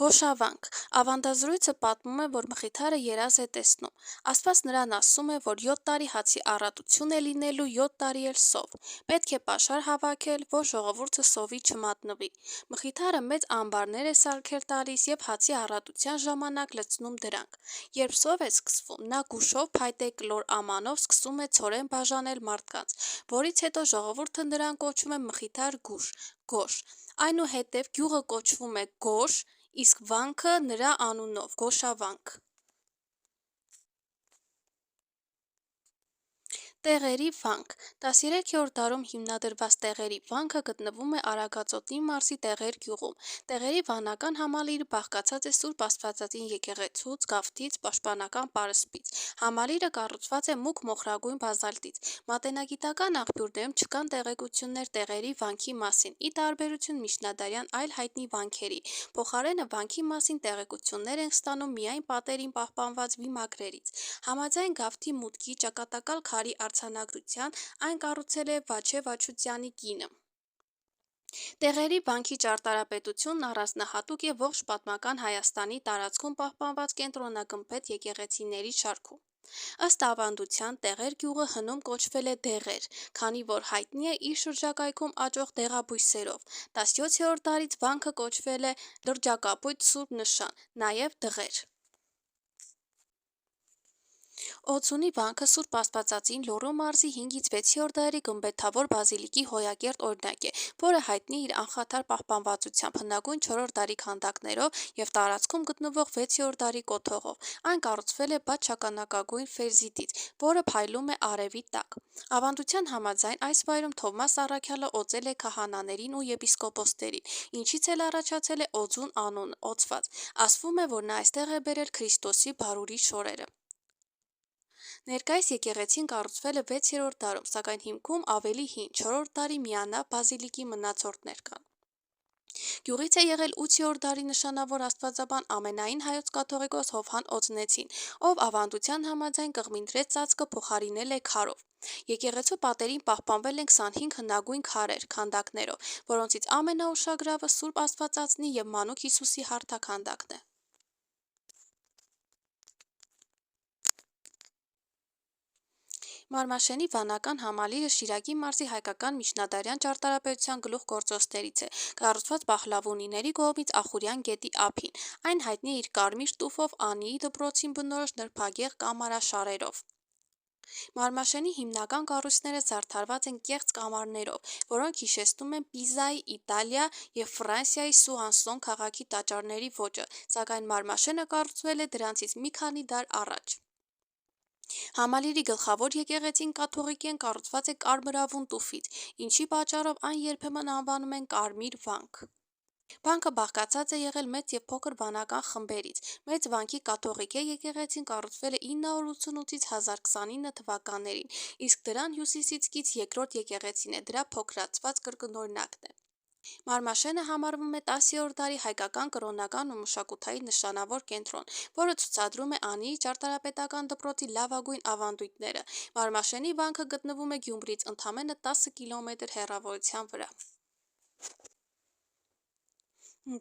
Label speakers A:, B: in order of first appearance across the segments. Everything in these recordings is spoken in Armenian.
A: Գոշավանք ավանդազրույցը պատմում է, որ մխիթարը երազ է տեսնում, Աստված նրան ասում է, որ 7 տարի հացի առատություն է լինելու, 7 տարի էլ սով, պետք է պաշար հավաքել, որ ժողովուրդը սովի չմատնվի, մխիթարը մեծ ամբարներ է սարքել տալիս և հացի առատության ժամանակ լցնում դրանք, երբ սով է սկսվում, նա գուշով փայտե կլոր ամանով սկսում է ցորեն բաժանել մարդկանց, որից հետո ժողովուրդը նրան կոչում է մխիթար գուշ, գոշ, այնուհետև գյուղը կոչվում է Գոշ, իսկ վանքը նրա անունով՝ Գոշավանք։ Տեղերի վանք 13-րդ դարում հիմնադրված Տեղերի վանքը գտնվում է Արագածոտնի մարզի Տեղեր գյուղում։ Տեղերի վանական համալիրը բաղկացած է Սուրբ Աստվածածին եկեղեցուց, գավթից, պաշտպանական պարսպից։ Համալիրը կառուցված է մուգ մոխրագույն բազալտից։ Մատենագիտական աղբյուրներում չկան տեղեկություններ Տեղերի վանքի մասին, ի տարբերություն միջնադարյան այլ հայտնի վանքերի։ Փոխարենը վանքի մասին տեղեկություններ են ստանում միայն պատերին պահպանված վիմագրերից։ Համաձայն գավթի մուտքի ճակատակալ քարի արձանագրության այն կառուցել է Վաչե Վաչուձյանի կինը։ Տեղերի վանքի ճարտարապետությունն առանձնահատուկ է ողջ պատմական Հայաստանի տարածքում պահպանված կենտրոնագմբեթ եկեղեցիների շարքում։ Ըստ ավանդության Տեղեր գյուղը հնում կոչվել է Դեղեր, քանի որ հայտնի է իր շրջակայքում աճող դեղաբույսերով։ 17-րդ դարից վանքը կոչվել է լրջակապույտ սուրբ նշան, նաև Դղեր։ Օձունի վանքը Սուրբ Աստվածածին Լոռու մարզի 5-ից 6-րդ դարերի գմբեթավոր բազիլիկի հոյակերտ օրինակ է, որը հայտնի է իր անխաթար պահպանվածությամբ, հնագույն 4-րդ դարի քանդակներով և տարածքում գտնվող 6-րդ դարի կոթողով։ Այն կառուցվել է բաց ֆերզիտից, որը փայլում է արևի տակ։ Ավանդության համաձայն այս վայրում Թովմաս Առաքյալը օծել է քահանաներին ու եպիսկոպոսներին, ինչից էլ առաջացել է Օձուն անունը՝ օծված։ Ասվում է, որ նա այստեղ է բերել Քրիստոսի բարուրի շորերը։ Ներկայիս եկեղեցին կառուցվել է 6-րդ դարում, սակայն հիմքում ավելի հին 4-րդ դարի միանավ բազիլիկի մնացորդներ կան։ Գյուղից է եղել 8-րդ դարի նշանավոր աստվածաբան ամենայն հայոց կաթողիկոս Հովհան Օձնեցին, ով ավանդության համաձայն կղմինդրեց ծածկը փոխարինել է քարով։ Եկեղեցու պատերին պահպանվել են 25 հնագույն քարեր, քանդակներով, որոնցից ամենաուշագրավը Սուրբ Աստվածածնի և Մանուկ Հիսուսի հարթաքանդակն է։ Մարմաշենի վանական համալիրը Շիրակի մարզի հայկական միջնադարյան ճարտարապետության գլուխգործոցներից է, կառուցված Պահլավունիների կողմից Ախուրյան գետի ափին։ Այն հայտնի է իր կարմիր տուֆով, Անիի դպրոցին բնորոշ նրբագեղ կամարաշարերով։ Մարմաշենի հիմնական կառույցները զարդարված են կեղծ կամարներով, որոնք հիշեցնում են Պիզայի, Իտալիա և Ֆրանսիայի Սուանսոն քաղաքի տաճարների ոճը, սակայն Մարմաշենը կառուցվել է դրանցից մի քանի դար առաջ։ Համալիրի գլխավոր եկեղեցին կաթողիկեն կառուցված է կարմրավուն տուֆից, ինչի պատճառով այն երբեմն անվանում են Կարմիր վանք։ Վանքը բաղկացած է եղել մեծ և փոքր վանական խմբերից։ Մեծ վանքի կաթողիկե եկեղեցին կառուցվել է 988-ից 1029 թվականներին, իսկ դրան հյուսիսից կից երկրորդ եկեղեցին է, դրա փոքրացված կրկնօրինակն է։ Մարմաշենը համարվում է 10-րդ դարի հայկական կրոնական ու մշակութային նշանավոր կենտրոն, որը ցուցադրում է Անիի ճարտարապետական դպրոցի լավագույն ավանդույթները։ Մարմաշենի վանքը գտնվում է Գյումրիից ընդամենը 10 կիլոմետր հեռավորության վրա։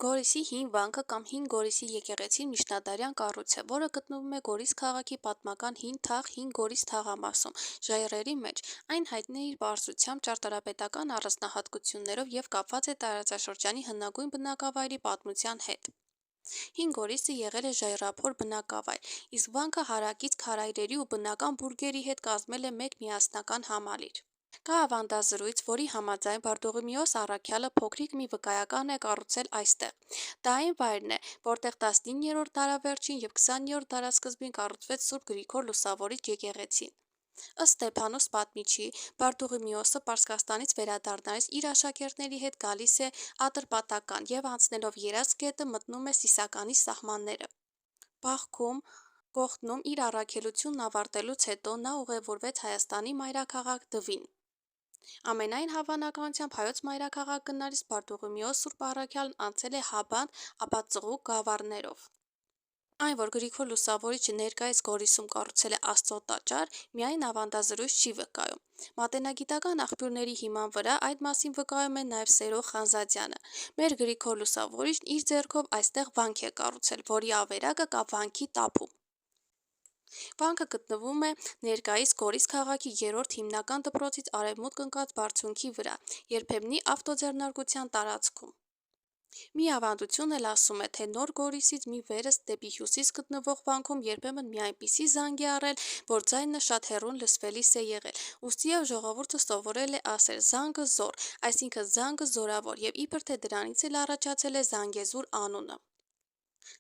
A: Գորիսի հին վանքը կամ Հին Գորիսի եկեղեցին միջնադարյան կառույց է, որը գտնվում է Գորիս քաղաքի պատմական հին թաղ Հին Գորիս թաղամասում, ժայռերի մեջ։ Այն հայտնի է իր պարզությամբ, ճարտարապետական առանձնահատկություններով և կապված է տարածաշրջանի հնագույն բնակավայրի պատմության հետ։ Հին Գորիսը եղել է ժայռափոր բնակավայր, իսկ վանքը հարակից քարայրերի ու բնական բուրգերի հետ կազմել է մեկ միասնական համալիր։ Կա ավանդազրույց, որի համաձայն Բարդողիմեոս Առաքյալը փոքրիկ մի վկայական է կառուցել այստեղ։ Դա այն վայրն է, որտեղ 19-րդ դարավերջին և 20-րդ դարասկզբին կառուցվեց Սուրբ Գրիգոր Լուսավորիչ եկեղեցին։ Ըստ Ստեփանոս պատմիչի, Բարդողիմեոսը Պարսկաստանից վերադառնալիս իր աշակերտների հետ գալիս է Ատրպատական և անցնելով Երազ գետը մտնում է Սիսականի սահմանները։ Բախկում Կողտնում իր առաքելությունն ավարտելուց հետո նա ուղևորվեց Հայաստանի մայրաքաղաք Դվին։ Ամենայն հավանականությամբ հայոց մայրաքաղաք գնալիս Բարդողիմեոս Սուրբ Առաքյալն անցել է Հաբան, ապա Ծղուկ գավառներով։ Այն, որ Գրիգոր Լուսավորիչը ներկայիս Գորիսում կառուցել է Աստծո տաճար, միայն ավանդազրույց չի վկայում։ Մատենագիտական աղբյուրների հիման վրա այդ մասին վկայում է նաև Սերո Խանզադյանը։ Մեր Գրիգոր Լուսավորիչն իր ձեռքով այստեղ վանք է կառուցել, որի ավերակը կա վանքի տափում։ Վանքը գտնվում է ներկայիս Գորիս քաղաքի 3-րդ հիմնական դպրոցից արևմուտք ընկած բարձունքի վրա, երբեմնի ավտոձեռնարկության տարածքում։ Մի ավանդություն էլ ասում է, թե Նոր Գորիսից մի վերս դեպի հյուսիս գտնվող վանքում երբեմն մի այնպիսի զանգ է առել, որ ձայնը շատ հեռուն լսվելիս է եղել, ուստիև ժողովուրդը սովորել է ասել «զանգը զոր», այսինքն զանգը զորավոր, եւ իբր թե դրանից էլ առաջացել է Զանգեզուր անունը։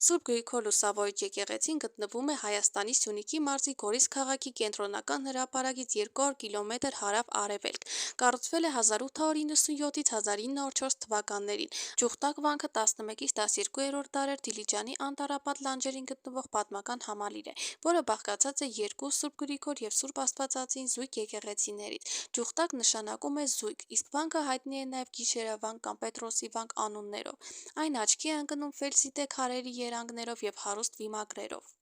A: Սուրբ Գրիգոր Լուսավորիչ եկեղեցին գտնվում է Հայաստանի Սյունիքի մարզի Գորիս քաղաքի կենտրոնական հրապարակից 200 կիլոմետր հարավ-արևելք։ Կառուցվել է 1897-ից 1904 թվականներին։ Ջուխտակ վանքը 11-ից 12-րդ դարեր Դիլիջանի անտառապատ լանջերին գտնվող պատմական համալիր է, որը բաղկացած է երկու Սուրբ Գրիգոր եւ Սուրբ Աստվածածին զույգ եկեղեցիներից։ Ջուխտակ նշանակում է զույգ, իսկ վանքը հայտնի է նաև Գիշերավանք կամ Պետրոսի վանք անուններով։ Այն աչքի է ընկնում ֆելսիտե քարերի երանգներով եւ հարուստ վիմագրերով։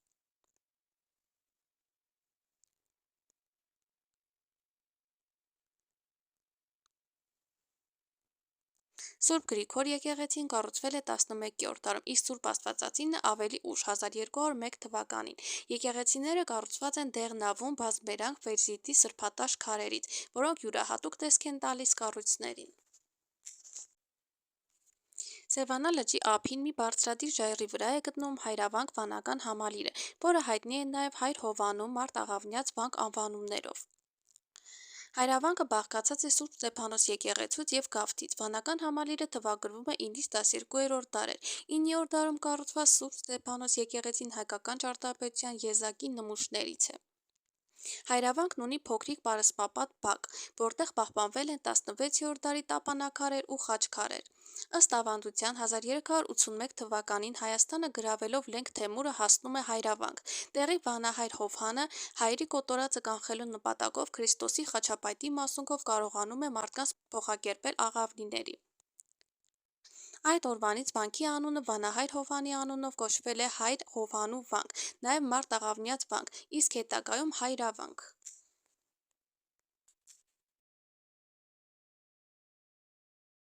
A: Սուրբ Գրիգոր եկեղեցին կառուցվել է 11-րդ դարում, իսկ Սուրբ Աստվածածինը ավելի ուշ 1201 թվականին։ Եկեղեցիները կառուցված են դեղնավուն բազմերանգ ֆերզիտի սրբատաշ քարերից, որոնք յուրահատուկ տեսք են տալիս կառույցներին։ Սևանա լճի ափին մի բարձրադիր ժայռի վրա է գտնվում Հայրավանք վանական համալիրը, որը հայտնի է նաև Հայր Հովանու Մարտ Աղավնյաց վանք անվանումներով։ Հայրավանքը բաղկացած է Սուրբ Ստեփանոս եկեղեցուց եւ գավթից։ Վանական համալիրը թվագրվում է 9-ից 12-րդ դարեր։ 9-րդ դարում կառուցված Սուրբ Ստեփանոս եկեղեցին հայկական ճարտարապետության եզակի նմուշներից է։ Հայրավանքն ունի փոքրիկ պարսպապատ բակ, որտեղ պահպանվել են 16-րդ դարի տապանաքարեր ու խաչքարեր։ Ըստ ավանդության 1381 թվականին Հայաստանը գրավելով Լենգ Թեմուրը հասնում է Հայրավանք։ Տեղի վանահայր Հովհանը հայերի կոտորածը կանխելու նպատակով Քրիստոսի խաչապայտի մասունքով կարողանում է մարդկանց փոխակերպել աղավնիների։ Այդ օրվանից վանքի անունը վանահայր Հովհանի անունով կոչվել է Հայր Հովհանու վանք, նաև Մարտ Աղավնյաց վանք, իսկ հետագայում Հայրավանք։